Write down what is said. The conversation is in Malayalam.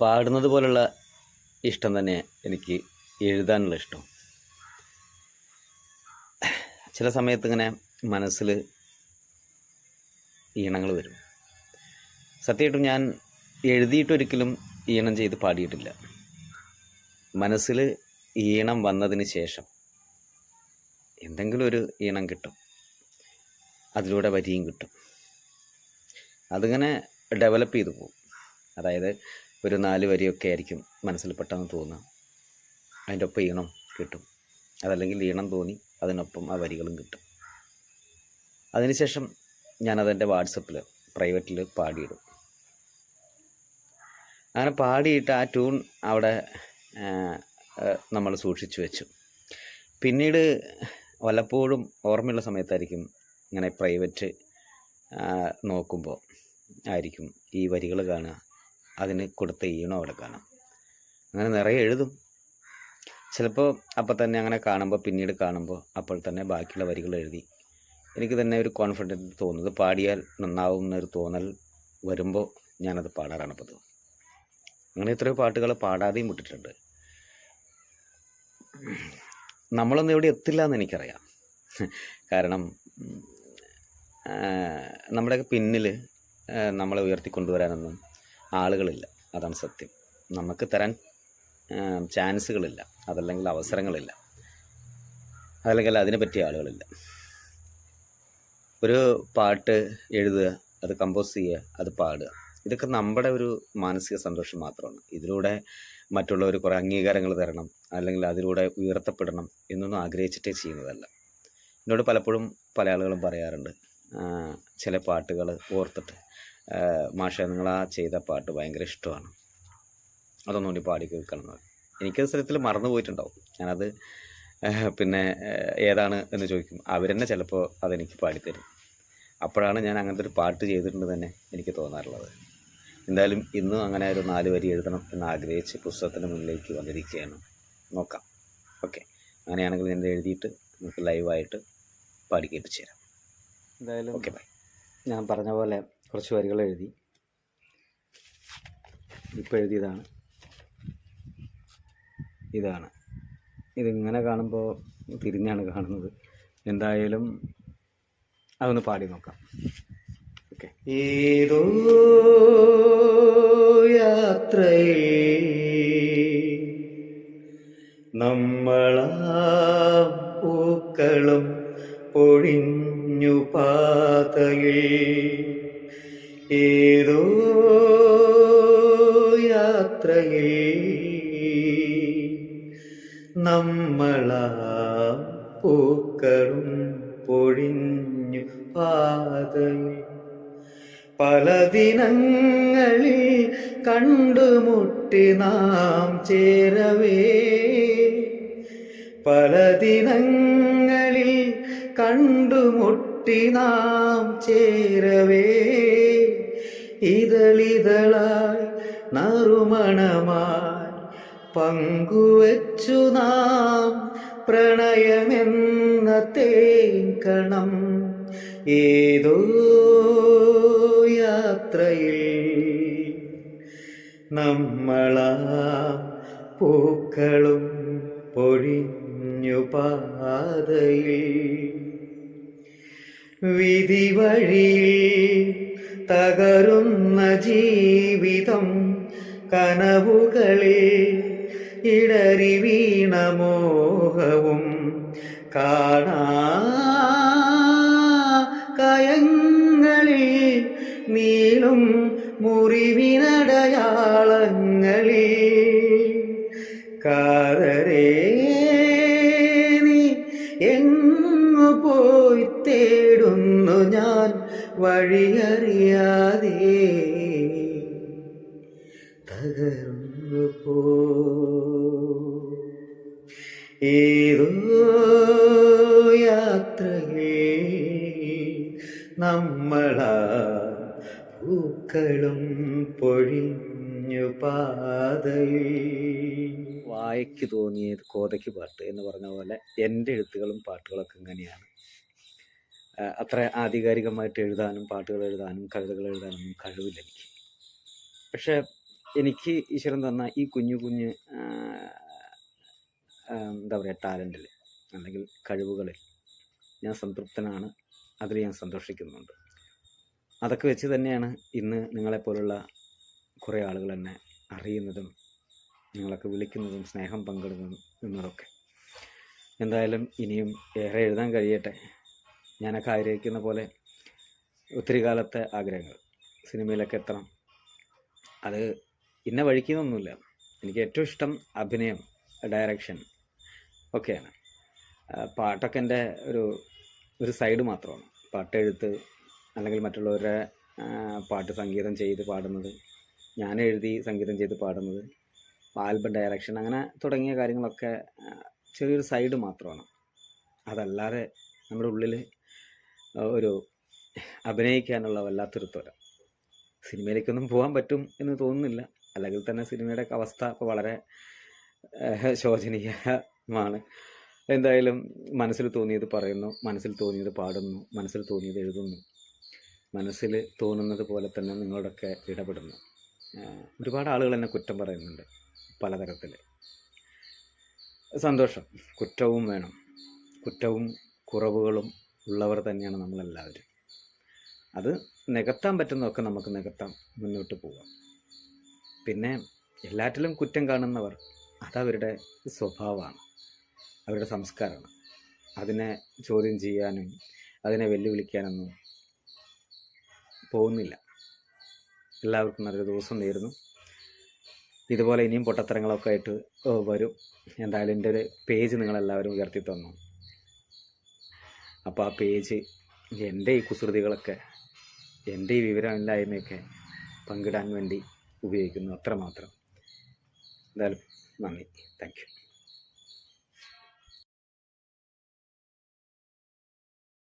പാടുന്നത് പോലുള്ള ഇഷ്ടം തന്നെ എനിക്ക് എഴുതാനുള്ള ഇഷ്ടം. ചില സമയത്ത് ഇങ്ങനെ മനസ്സിൽ ഈണങ്ങൾ വരും. സത്യമായിട്ടും ഞാൻ എഴുതിയിട്ടൊരിക്കലും ഈണം ചെയ്ത് പാടിയിട്ടില്ല. മനസ്സിൽ ഈണം വന്നതിന് ശേഷം എന്തെങ്കിലും ഒരു ഈണം കിട്ടും, അതിലൂടെ വരിയും കിട്ടും. അതിങ്ങനെ ഡെവലപ്പ് ചെയ്തു പോകും. അതായത് ഒരു 4 വരിയൊക്കെ ആയിരിക്കും മനസ്സിൽ പെട്ടെന്ന് തോന്നുക, അതിൻ്റെ ഒപ്പം ഈണം കിട്ടും. അതല്ലെങ്കിൽ ഈണം തോന്നി അതിനൊപ്പം ആ വരികളും കിട്ടും. അതിനുശേഷം ഞാനതെൻ്റെ വാട്സപ്പിൽ പ്രൈവറ്റിൽ പാടിയിടും. അങ്ങനെ പാടിയിട്ട് ആ ട്യൂൺ അവിടെ നമ്മൾ സൂക്ഷിച്ചു വെച്ചു. പിന്നീട് വല്ലപ്പോഴും ഓർമ്മയുള്ള സമയത്തായിരിക്കും ഇങ്ങനെ പ്രൈവറ്റ് നോക്കുമ്പോൾ ആയിരിക്കും ഈ വരികൾ കാണുക, അതിന് കൊടുത്ത ഈണം അവിടെ കാണാം. അങ്ങനെ നിറയെ എഴുതും. ചിലപ്പോൾ അപ്പം തന്നെ അങ്ങനെ കാണുമ്പോൾ, പിന്നീട് കാണുമ്പോൾ അപ്പോൾ തന്നെ ബാക്കിയുള്ള വരികൾ എഴുതി എനിക്ക് തന്നെ ഒരു കോൺഫിഡൻറ്റ് തോന്നുന്നത്, പാടിയാൽ നന്നാവുന്നൊരു തോന്നൽ വരുമ്പോൾ ഞാനത് പാടാറാണ് പതിവ്. അങ്ങനെ എത്രയോ പാട്ടുകൾ പാടാതെയും വിട്ടിട്ടുണ്ട്. നമ്മളൊന്നും എവിടെ എത്തില്ല എന്ന് എനിക്കറിയാം. കാരണം നമ്മുടെയൊക്കെ പിന്നിൽ നമ്മളെ ഉയർത്തിക്കൊണ്ടുവരാനൊന്നും ആളുകളില്ല. അതാണ് സത്യം. നമുക്ക് തരാൻ ചാൻസുകളില്ല, അതല്ലെങ്കിൽ അവസരങ്ങളില്ല, അതല്ലെങ്കിൽ അതിനെ പറ്റിയ ആളുകളില്ല. ഒരു പാട്ട് എഴുതുക, അത് കമ്പോസ് ചെയ്യുക, അത് പാടുക, ഇതൊക്കെ നമ്മുടെ ഒരു മാനസിക സന്തോഷം മാത്രമാണ്. ഇതിലൂടെ മറ്റുള്ളവർ കുറേ അംഗീകാരങ്ങൾ തരണം, അല്ലെങ്കിൽ അതിലൂടെ ഉയർത്തപ്പെടണം എന്നൊന്നും ആഗ്രഹിച്ചിട്ടേ ചെയ്യുന്നതല്ല. എന്നോട് പലപ്പോഴും പല ആളുകളും പറയാറുണ്ട്, ചില പാട്ടുകൾ ഓർത്തിട്ട്, മാഷേ നിങ്ങൾ ആ ചെയ്ത പാട്ട് ഭയങ്കര ഇഷ്ടമാണ്, അതൊന്നും കൂടി പാടി കേൾക്കണം. എനിക്കത് സ്ഥലത്തിൽ മറന്നു പോയിട്ടുണ്ടാവും. ഞാനത് പിന്നെ ഏതാണ് എന്ന് ചോദിക്കും. അവരെന്നെ ചിലപ്പോൾ അതെനിക്ക് പാടിത്തരും. അപ്പോഴാണ് ഞാൻ അങ്ങനത്തെ ഒരു പാട്ട് ചെയ്തിട്ടുണ്ട് തന്നെ എനിക്ക് തോന്നാറുള്ളത്. എന്തായാലും ഇന്നും അങ്ങനെ ഒരു 4 വരി എഴുതണം എന്ന് ആഗ്രഹിച്ച് പുസ്തകത്തിൻ്റെ മുന്നിലേക്ക് വന്നിരിക്കുകയാണ്. നോക്കാം. ഓക്കെ, അങ്ങനെയാണെങ്കിൽ ഞാൻ എഴുതിയിട്ട് നമുക്ക് ലൈവായിട്ട് പാടി കേൾപ്പിച്ചു തരാം. എന്തായാലും ഓക്കെ, ബൈ. ഞാൻ പറഞ്ഞ പോലെ കുറച്ച് വരികൾ എഴുതി. ഇപ്പോൾ എഴുതിയതാണ്, ഇതാണ്. ഇതിങ്ങനെ കാണുമ്പോൾ തിരിഞ്ഞാണ് കാണുന്നത്. എന്തായാലും അതൊന്ന് പാടി നോക്കാം. ഓക്കെ. ഏതോ യാത്രയിൽ നമ്മളാ പൂക്കളും പൊഴിഞ്ഞു പാതയിൽ, ഏതോ യാത്രയിൽ നമ്മളാ പൂക്കളും പൊഴിഞ്ഞു പാതയിൽ, പല ദിനങ്ങളിൽ കണ്ടുമുട്ടി നാം ചേരവേ, പല ദിനങ്ങളിൽ കണ്ടുമുട്ടി നാം ചേരവേ, ഇതളിതളായി നറുമണമായി പങ്കുവച്ചു നാം പ്രണയമെന്ന തേൻകണം, ഏതോ യാത്രയിൽ നമ്മളാ പൂക്കളും പൊഴിഞ്ഞു പാതയിൽ, വിധി വഴിയിൽ തകരുന്ന ജീവിതം, കനവുകളിൽ ഇടറി വീണ മോഹവും, കാണാ കയങ്ങളിൽ നീളും മുറിവിനടയാളങ്ങളിൽ, കാതരേ നീ എങ്ങു പോയി തേടുന്നു ഞാൻ വഴിയറിയാതെ, തകർന്നു പോ ഏതോ യാത്രയിൽ നമ്മളാ പൂക്കളും പൊഴിഞ്ഞു പാതയിൽ. വായയ്ക്ക് തോന്നിയത് കോതയ്ക്ക് പാട്ട് എന്ന് പറഞ്ഞ പോലെ എൻ്റെ എഴുത്തുകളും പാട്ടുകളൊക്കെ ഇങ്ങനെയാണ്. അത്ര ആധികാരികമായിട്ട് എഴുതാനും പാട്ടുകൾ എഴുതാനും കവിതകൾ എഴുതാനൊന്നും കഴിവില്ല എനിക്ക്. പക്ഷേ എനിക്ക് ഈശ്വരൻ തന്ന ഈ കുഞ്ഞു കുഞ്ഞ് എന്താ പറയുക ടാലൻറ്റിൽ അല്ലെങ്കിൽ കഴിവുകളിൽ ഞാൻ സംതൃപ്തനാണ്. അതിൽ ഞാൻ സന്തോഷിക്കുന്നുണ്ട്. അതൊക്കെ വെച്ച് തന്നെയാണ് ഇന്ന് നിങ്ങളെപ്പോലുള്ള കുറേ ആളുകൾ എന്നെ അറിയുന്നതും നിങ്ങളൊക്കെ വിളിക്കുന്നതും സ്നേഹം പങ്കിടുന്നതൊക്കെ. എന്തായാലും ഇനിയും ഏറെ എഴുതാൻ കഴിയട്ടെ. ഞാനൊക്കെ ആഗ്രഹിക്കുന്ന പോലെ ഒത്തിരി കാലത്തെ ആഗ്രഹങ്ങൾ സിനിമയിലൊക്കെ എത്തണം. അത് ഇന്ന വഴിക്കുന്നൊന്നുമില്ല. എനിക്ക് ഏറ്റവും ഇഷ്ടം അഭിനയം, ഡയറക്ഷൻ ഒക്കെയാണ്. പാട്ടൊക്കെ എൻ്റെ ഒരു സൈഡ് മാത്രമാണ്. പാട്ടെഴുത്ത് അല്ലെങ്കിൽ മറ്റുള്ളവരുടെ പാട്ട് സംഗീതം ചെയ്ത് പാടുന്നത്, ഞാൻ എഴുതി സംഗീതം ചെയ്ത് പാടുന്നത്, ആൽബം ഡയറക്ഷൻ, അങ്ങനെ തുടങ്ങിയ കാര്യങ്ങളൊക്കെ ചെറിയൊരു സൈഡ് മാത്രമാണ്. അതല്ലാതെ നമ്മുടെ ഉള്ളിൽ ഒരു അഭിനയിക്കാനുള്ള വല്ലാത്തൊരു ത്വര. സിനിമയിലേക്കൊന്നും പോകാൻ പറ്റും എന്ന് തോന്നുന്നില്ല. അല്ലെങ്കിൽ തന്നെ സിനിമയുടെ അവസ്ഥ ഇപ്പോൾ വളരെ ശോചനീയമാണ്. എന്തായാലും മനസ്സിൽ തോന്നിയത് പറയുന്നു, മനസ്സിൽ തോന്നിയത് പാടുന്നു, മനസ്സിൽ തോന്നിയത് എഴുതുന്നു, മനസ്സിൽ തോന്നുന്നത് പോലെ തന്നെ നിങ്ങളോടൊക്കെ ഇടപെടുന്നു. ഒരുപാട് ആളുകൾ എന്നെ കുറ്റം പറയുന്നുണ്ട് പലതരത്തിൽ. സന്തോഷം. കുറ്റവും വേണം. കുറ്റവും കുറവുകളും ഉള്ളവർ തന്നെയാണ് നമ്മളെല്ലാവരും. അത് നികത്താൻ പറ്റുന്നതൊക്കെ നമുക്ക് നികത്താം, മുന്നോട്ട് പോകാം. പിന്നെ എല്ലാറ്റിലും കുറ്റം കാണുന്നവർ അതവരുടെ സ്വഭാവമാണ്, അവരുടെ സംസ്കാരമാണ്. അതിനെ ചോദ്യം ചെയ്യാനും അതിനെ വെല്ലുവിളിക്കാനൊന്നും പോകുന്നില്ല. എല്ലാവർക്കും നല്ലൊരു ദിവസം നേരുന്നു. ഇതുപോലെ ഇനിയും പൊട്ടത്തരങ്ങളൊക്കെ ആയിട്ട് വരും. എന്തായാലും എൻ്റെ ഒരു പേജ് നിങ്ങളെല്ലാവരും ഉയർത്തി തന്നു. അപ്പോൾ ആ പേജ് എൻ്റെ ഈ കുസൃതികളൊക്കെ, എൻ്റെ ഈ വിവരമില്ലായ്മയൊക്കെ പങ്കിടാൻ വേണ്ടി ഉപയോഗിക്കുന്നു, അത്രമാത്രം. എന്തായാലും നന്ദി. Thank you.